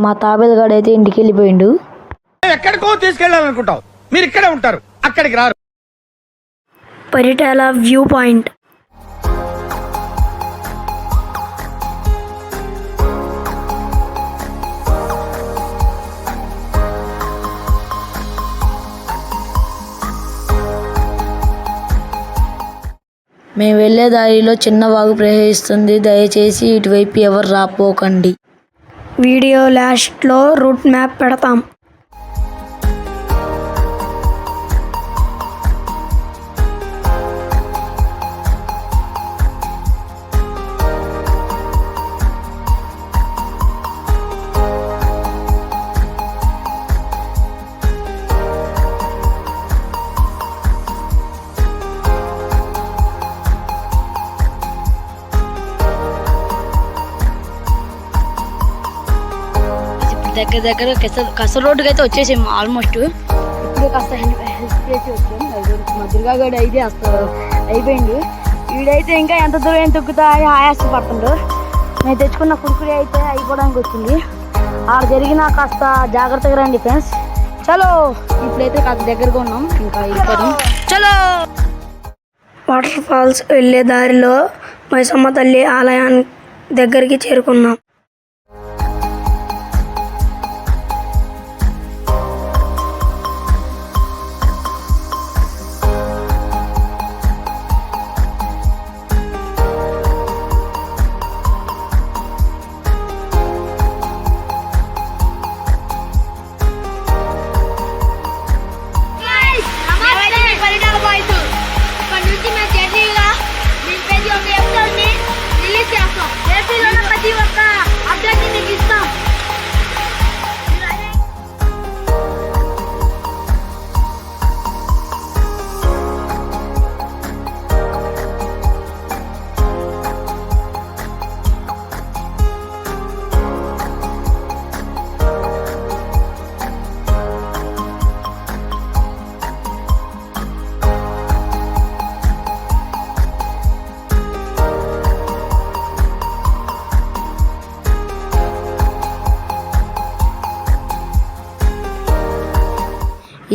మా తాబేలుగాడు అయితే ఇంటికి వెళ్ళిపోయిండు. ఎక్కడికో తీసుకెళ్ళాలనుకుంటావు, మీరు ఇక్కడే ఉంటారు, అక్కడికి రారు. Paritala view point. మేము వెళ్ళే దారిలో చిన్న వాగు ప్రవహిస్తుంది. దయచేసి ఇటువైపు ఎవరు రాపోకండి. వీడియో లాస్ట్లో రూట్ మ్యాప్ పెడతాం. దగ్గర కసర రోడ్డుకి అయితే వచ్చేసాము ఆల్మోస్ట్. ఇప్పుడు కాస్త హెల్ప్ చేసి వచ్చాము. మా దుర్గాగడ్ అయితే అసలు అయిపోయింది. వీడైతే ఇంకా ఎంత దూరం తొక్కుతా ఆయాస పడుతుండ్రు. నేను తెచ్చుకున్న కురుకురి అయితే అయిపోవడానికి వచ్చింది. ఆడ జరిగిన కాస్త జాగ్రత్తగా రండి ఫ్రెండ్స్. చలో ఇప్పుడైతే కాస్త దగ్గరగా ఉన్నాం. ఇంకా అయిపోయాం. చలో. వాటర్ ఫాల్స్ వెళ్ళే దారిలో మైసమ్మ తల్లి ఆలయాన్ని దగ్గరికి చేరుకున్నాం.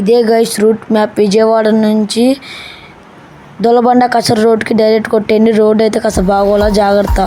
ఇదే గైస్ రూట్ మ్యాప్. విజయవాడ నుంచి దొలబండ కసర రోడ్కి డైరెక్ట్ కొట్టేయండి. రోడ్ అయితే కాస్త బాగోలా, జాగ్రత్త.